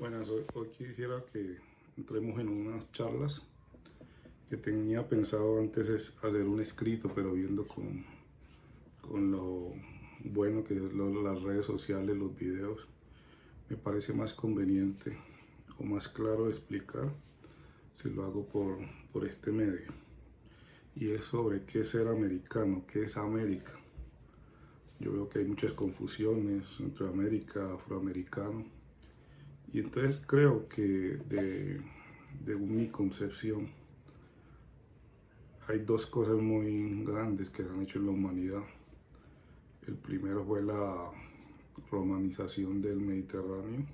Buenas, hoy quisiera que entremos en unas charlas que tenía pensado antes es hacer un escrito, pero viendo con lo bueno que es las redes sociales, los videos, me parece más conveniente o más claro de explicar si lo hago por este medio. Y es sobre qué es ser americano, qué es América. Yo veo que hay muchas confusiones entre América, afroamericano. Y entonces creo que de mi concepción hay dos cosas muy grandes que se han hecho en la humanidad. El primero fue la romanización del Mediterráneo.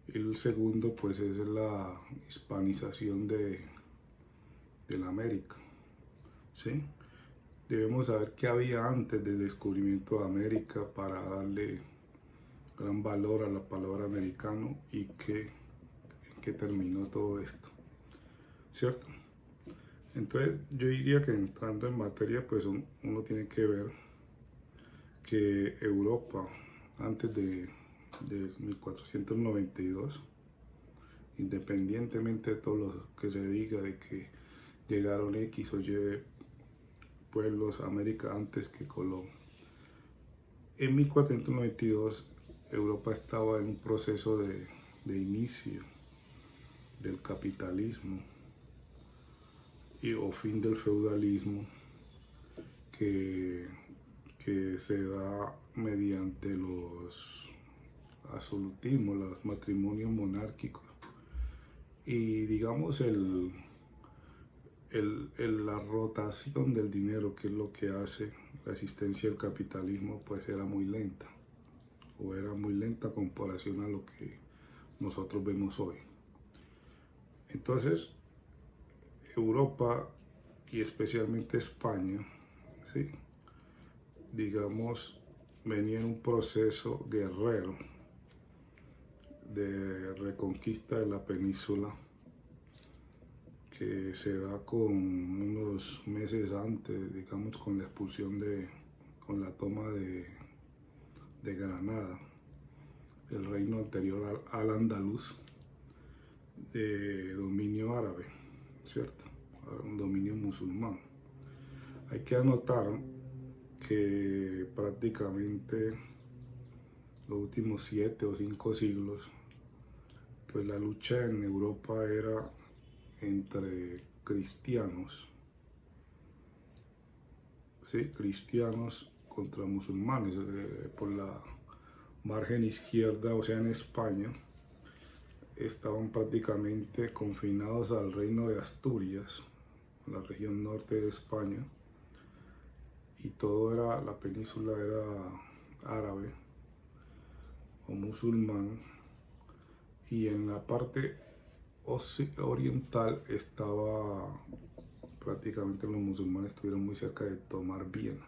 El segundo pues es la hispanización de la América. ¿Sí? Debemos saber qué había antes del descubrimiento de América para darle gran valor a la palabra americano y en qué terminó todo esto, ¿cierto? Entonces yo diría que entrando en materia, pues uno tiene que ver que Europa, antes de 1492, independientemente de todo lo que se diga de que llegaron X o Y pueblos a América antes que Colón, en 1492 Europa estaba en un proceso de inicio del capitalismo o fin del feudalismo que, que se da mediante los absolutismos, los matrimonios monárquicos y digamos la rotación del dinero, que es lo que hace la existencia del capitalismo, pues era muy lenta a comparación a lo que nosotros vemos hoy. Entonces Europa y especialmente España, ¿sí? Digamos, venía en un proceso guerrero de reconquista de la península que se da con unos meses antes, digamos, con la expulsión con la toma de Granada, el reino anterior al andaluz, de dominio árabe, ¿cierto? Un dominio musulmán. Hay que anotar que prácticamente los últimos 7 o 5 siglos, pues la lucha en Europa era entre cristianos, ¿sí? Cristianos contra musulmanes. Por la margen izquierda, o sea, en España, estaban prácticamente confinados al reino de Asturias, la región norte de España, y la península era árabe o musulmán, y en la parte oriental estaba prácticamente los musulmanes estuvieron muy cerca de tomar Viena.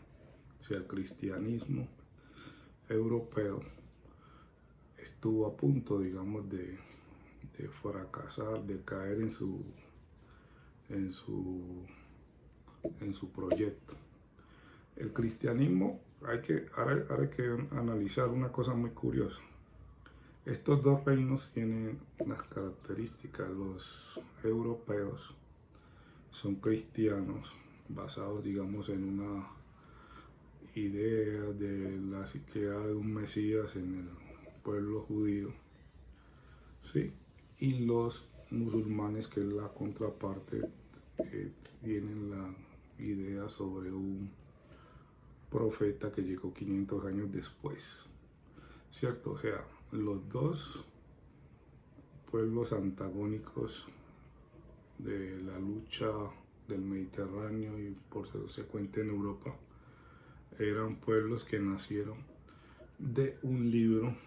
O sea, el cristianismo europeo estuvo a punto, digamos, de fracasar, de caer en su proyecto. El cristianismo, ahora hay que analizar una cosa muy curiosa. Estos dos reinos tienen unas características. Los europeos son cristianos basados, digamos, en una idea de la llegada de un Mesías en el pueblo judío, ¿sí? Y los musulmanes, que es la contraparte, tienen la idea sobre un profeta que llegó 500 años después, ¿cierto? O sea, los dos pueblos antagónicos de la lucha del Mediterráneo y por consecuente en Europa eran pueblos que nacieron de un libro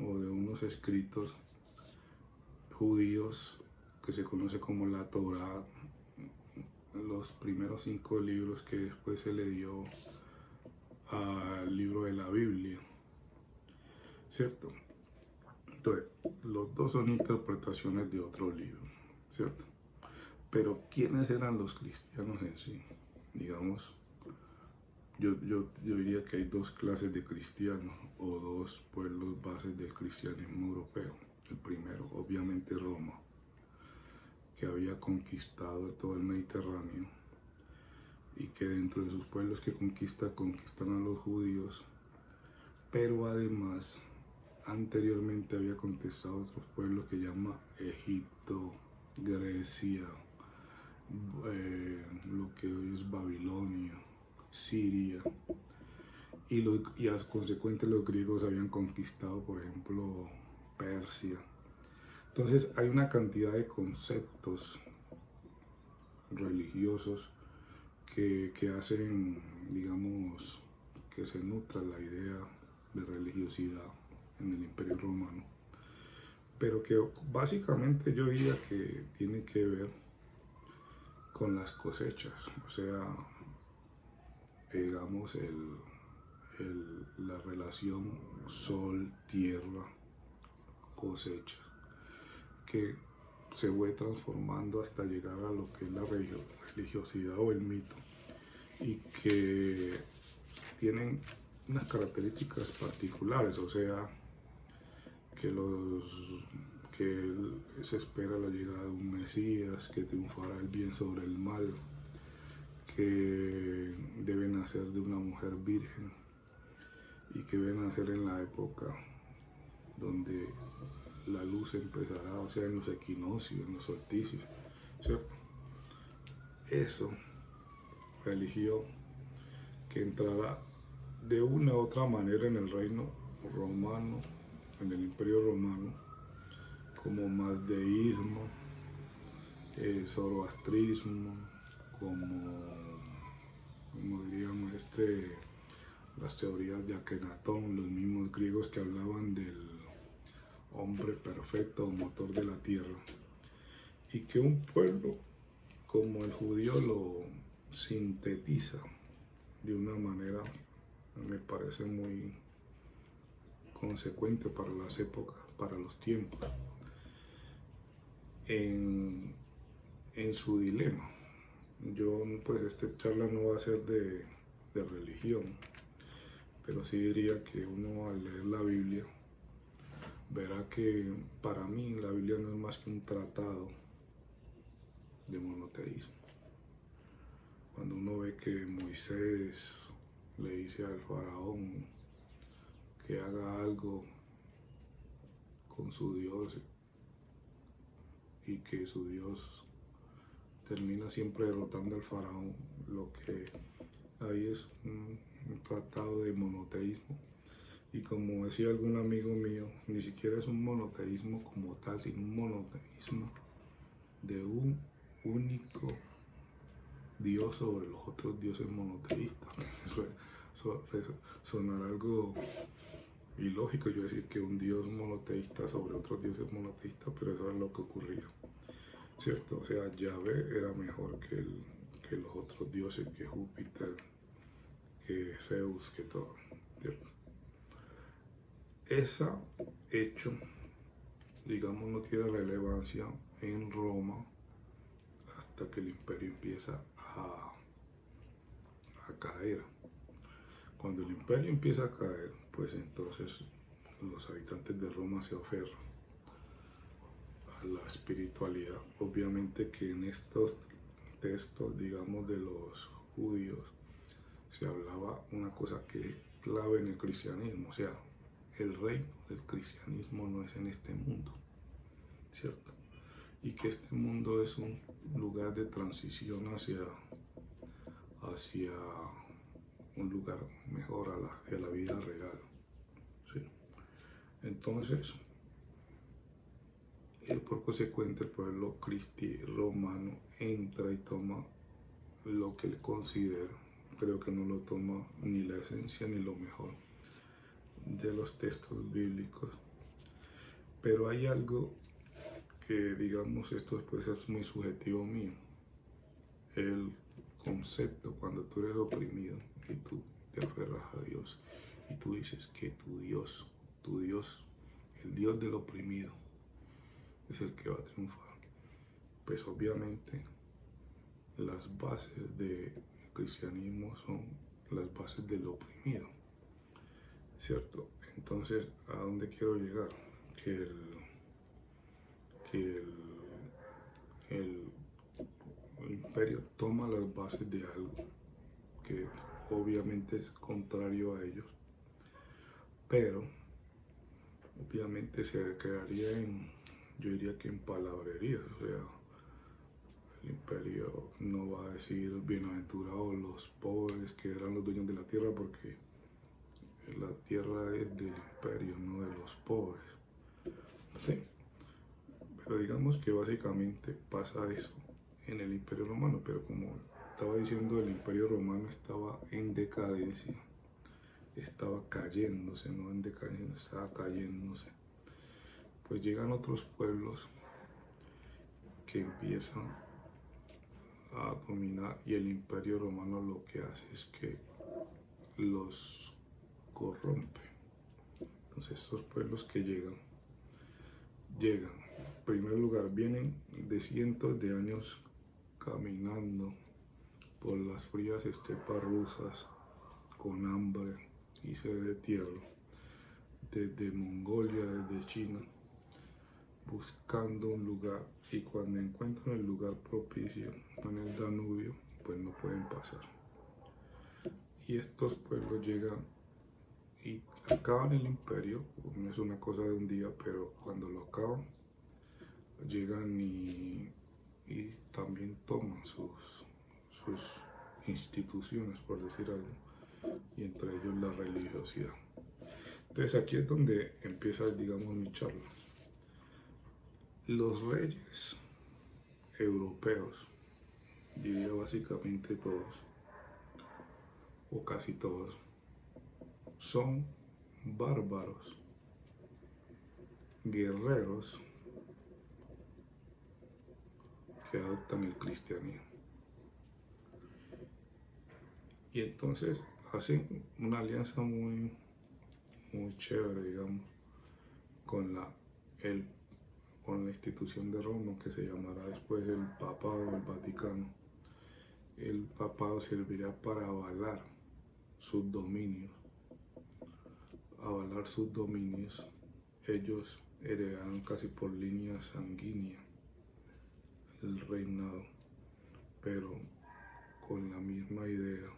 o de unos escritos judíos que se conoce como la Torá, los primeros 5 libros que después se le dio al libro de la Biblia, ¿cierto? Entonces, los dos son interpretaciones de otro libro, ¿cierto? Pero ¿quiénes eran los cristianos en sí? Digamos, yo diría que hay dos clases de cristianos o dos pueblos bases del cristianismo europeo. El primero, obviamente, Roma, que había conquistado todo el Mediterráneo y que dentro de sus pueblos que conquistan a los judíos, pero además anteriormente había conquistado otros pueblos que llama Egipto, Grecia, lo que hoy es Babilonia, Siria, y a consecuente los griegos habían conquistado, por ejemplo, Persia. Entonces hay una cantidad de conceptos religiosos que hacen, digamos, que se nutra la idea de religiosidad en el Imperio Romano, pero que básicamente yo diría que tiene que ver con las cosechas, o sea, digamos, la relación sol-tierra cosecha, que se fue transformando hasta llegar a lo que es la religiosidad o el mito, y que tienen unas características particulares, o sea, que se espera la llegada de un Mesías, que triunfará el bien sobre el mal, que debe nacer de una mujer virgen y que debe nacer en la época donde la luz empezará, o sea, en los equinoccios, en los solsticios, ¿cierto? Eso religió que entrará de una u otra manera en el reino romano, en el Imperio Romano, como mazdeísmo, zoroastrismo, como diríamos las teorías de Akenatón, los mismos griegos que hablaban del hombre perfecto o motor de la tierra, y que un pueblo como el judío lo sintetiza de una manera, me parece muy consecuente para las épocas, para los tiempos, en su dilema. Yo, pues, esta charla no va a ser de religión, pero sí diría que uno al leer la Biblia verá que para mí la Biblia no es más que un tratado de monoteísmo. Cuando uno ve que Moisés le dice al faraón que haga algo con su Dios y que su Dios termina siempre derrotando al faraón, lo que ahí es un tratado de monoteísmo. Y como decía algún amigo mío, ni siquiera es un monoteísmo como tal, sino un monoteísmo de un único Dios sobre los otros dioses monoteístas. Eso sonará algo ilógico yo decir que un Dios monoteísta sobre otros dioses monoteístas, pero eso es lo que ocurría, ¿cierto? O sea, Yahvé era mejor que los otros dioses, que Júpiter, que Zeus, que todo, ¿cierto? Ese hecho, digamos, no tiene relevancia en Roma hasta que el imperio empieza a caer. Cuando el imperio empieza a caer, pues entonces los habitantes de Roma se aferran a la espiritualidad. Obviamente que en estos textos, digamos, de los judíos, se hablaba una cosa que es clave en el cristianismo, o sea, el reino del cristianismo no es en este mundo, ¿cierto? Y que este mundo es un lugar de transición hacia un lugar mejor, hacia la vida real, ¿sí? Entonces, por consecuente, el pueblo romano entra y toma lo que le considera, creo que no lo toma ni la esencia ni lo mejor de los textos bíblicos, pero hay algo que, digamos, esto puede ser muy subjetivo mío, el concepto cuando tú eres oprimido y tú te aferras a Dios y tú dices que tu Dios, el Dios del oprimido es el que va a triunfar, pues obviamente las bases del cristianismo son las bases del oprimido, ¿cierto? Entonces, ¿a dónde quiero llegar? Que que el imperio toma las bases de algo que obviamente es contrario a ellos, pero obviamente se crearía yo diría que en palabrerías. O sea, el imperio no va a decir bienaventurados los pobres que eran los dueños de la tierra, porque la tierra es del imperio, no de los pobres. Sí, pero digamos que básicamente pasa eso en el imperio romano, pero como estaba diciendo, el imperio romano estaba en decadencia, estaba cayéndose, no en decadencia, estaba cayéndose. Pues llegan otros pueblos que empiezan a dominar, y el imperio romano lo que hace es que los corrompe. Entonces estos pueblos que llegan, en primer lugar, vienen de cientos de años caminando por las frías estepas rusas con hambre y sed de tierra, desde Mongolia, desde China, buscando un lugar, y cuando encuentran el lugar propicio en el Danubio, pues no pueden pasar. Y estos pueblos llegan y acaban el imperio. No es una cosa de un día, pero cuando lo acaban, llegan y también toman sus instituciones, por decir algo, y entre ellos la religiosidad. Entonces aquí es donde empieza, digamos, mi charla. Los reyes europeos, diría básicamente todos, o casi todos, son bárbaros, guerreros que adoptan el cristianismo. Y entonces hacen una alianza muy chévere, digamos, con la institución de Roma, que se llamará después el Papado, el Vaticano. El Papado servirá para avalar sus dominios. Ellos heredaron casi por línea sanguínea el reinado, pero con la misma idea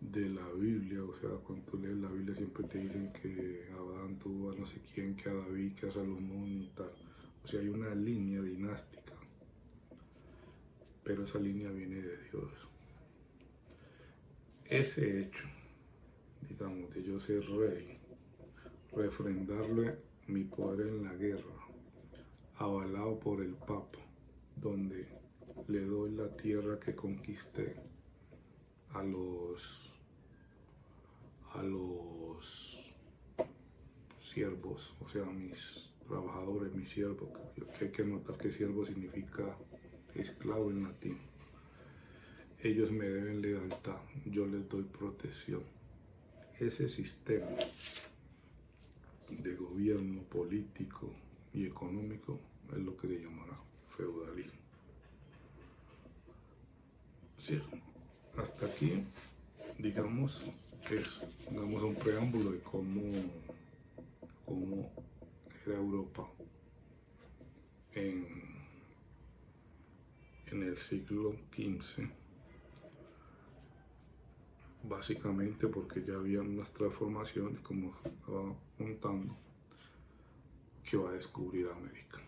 de la Biblia. O sea, cuando tú lees la Biblia siempre te dicen que Adán tuvo a no sé quién, que a David, que a Salomón y tal. O sea, hay una línea dinástica, pero esa línea viene de Dios. Ese hecho, digamos, de yo ser rey, refrendarle mi poder en la guerra, avalado por el Papa, donde le doy la tierra que conquisté a los siervos, o sea, a mis trabajadores, mis siervos, que hay que notar que siervo significa esclavo en latín. Ellos me deben lealtad, yo les doy protección. Ese sistema de gobierno político y económico es lo que se llamará feudalismo. Sí, hasta aquí, digamos, es un preámbulo de cómo era Europa en el siglo XV, básicamente porque ya había unas transformaciones, como estaba contando, que va a descubrir América.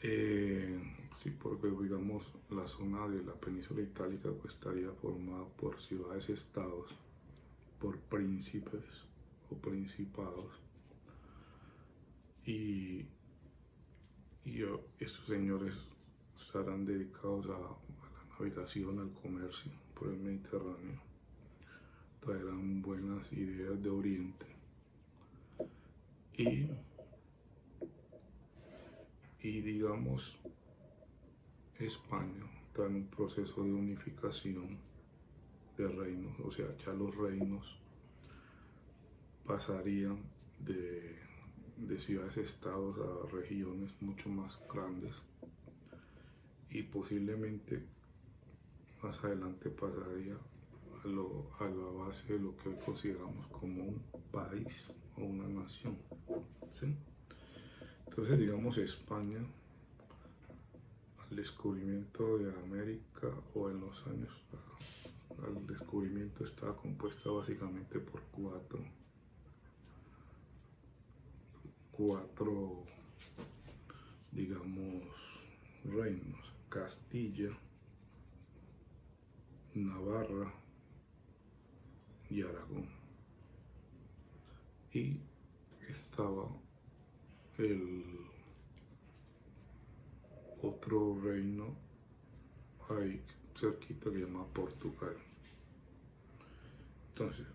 Sí, porque digamos la zona de la península itálica pues estaría formada por ciudades-estados, por príncipes o principados, y estos señores estarán dedicados a la navegación, al comercio por el Mediterráneo, traerán buenas ideas de Oriente, y digamos España está en un proceso de unificación de reinos. O sea, ya los reinos pasarían de ciudades-estados a regiones mucho más grandes, y posiblemente más adelante pasaría a la base de lo que hoy consideramos como un país o una nación, ¿sí? Entonces, digamos, España, al descubrimiento de América, o en los años al descubrimiento, estaba compuesta básicamente por cuatro, digamos, reinos: Castilla, Navarra y Aragón. Y estaba el otro reino ahí cerquita que se llama Portugal. Entonces,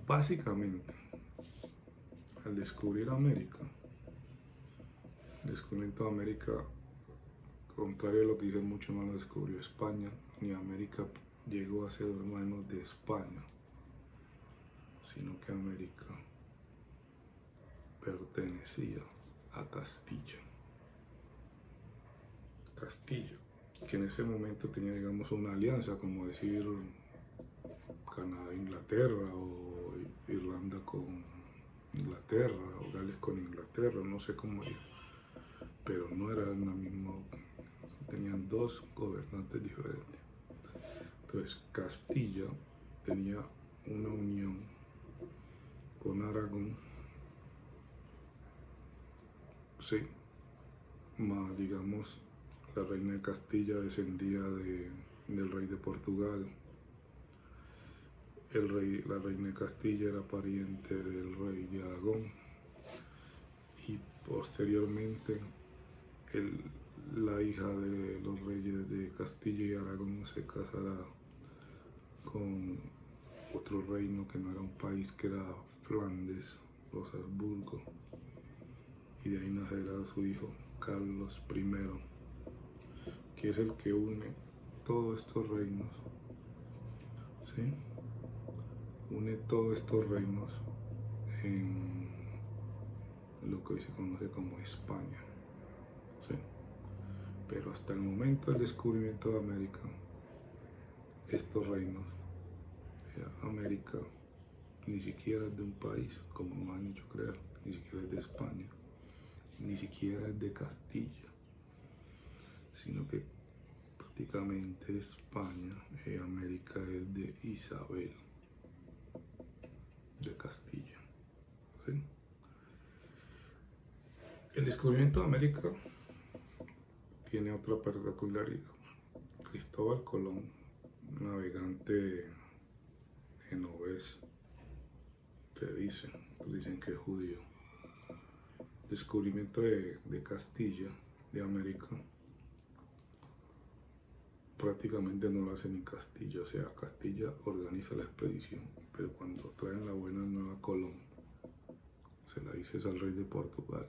básicamente, al descubrir América, el descubrimiento de América, contrario a lo que dicen mucho, no lo descubrió España, ni América llegó a ser hermano de España, sino que América pertenecía a Castilla. Castilla, que en ese momento tenía, digamos, una alianza, como decir Canadá, Inglaterra, o Irlanda con Inglaterra, o Gales con Inglaterra, no sé cómo era, pero no eran la misma, tenían dos gobernantes diferentes. Entonces, Castilla tenía una unión con Aragón, sí, más, digamos, la reina de Castilla descendía del rey de Portugal. La reina de Castilla era pariente del rey de Aragón, y posteriormente la hija de los reyes de Castilla y Aragón se casará con otro reino que no era un país, que era Flandes, los Habsburgo, y de ahí nacerá su hijo Carlos I, que es el que une todos estos reinos, ¿sí? Une todos estos reinos en lo que hoy se conoce como España, ¿sí? Pero hasta el momento del descubrimiento de América, estos reinos, América ni siquiera es de un país, como nos han hecho creer, ni siquiera es de España, ni siquiera es de Castilla, sino que prácticamente España, América es de Isabel de Castilla, ¿sí? El descubrimiento de América tiene otra particularidad. Cristóbal Colón, navegante genovés, dicen que es judío. Descubrimiento de Castilla, de América, prácticamente no lo hace ni Castilla, o sea, Castilla organiza la expedición, pero cuando traen la buena nueva a Colón, se la dices al rey de Portugal,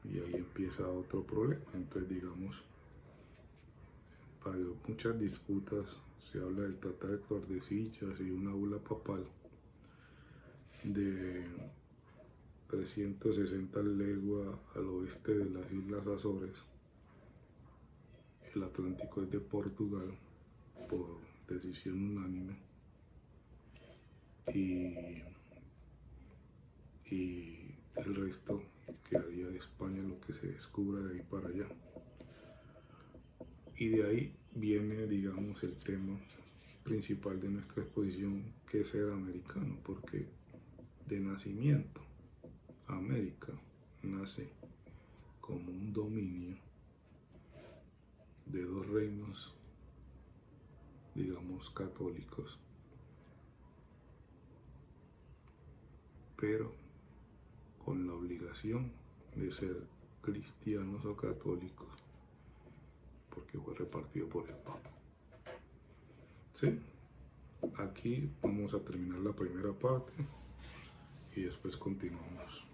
y ahí empieza otro problema. Entonces, digamos, para muchas disputas se habla del Tratado de Tordesillas y una bula papal de 360 leguas al oeste de las Islas Azores. El Atlántico es de Portugal por decisión unánime, y el resto quedaría de España, lo que se descubra de ahí para allá. Y de ahí viene, digamos, el tema principal de nuestra exposición, que es ser americano, porque de nacimiento América nace como un dominio de dos reinos, digamos, católicos, pero con la obligación de ser cristianos o católicos, porque fue repartido por el Papa. ¿Sí? Aquí vamos a terminar la primera parte y después continuamos.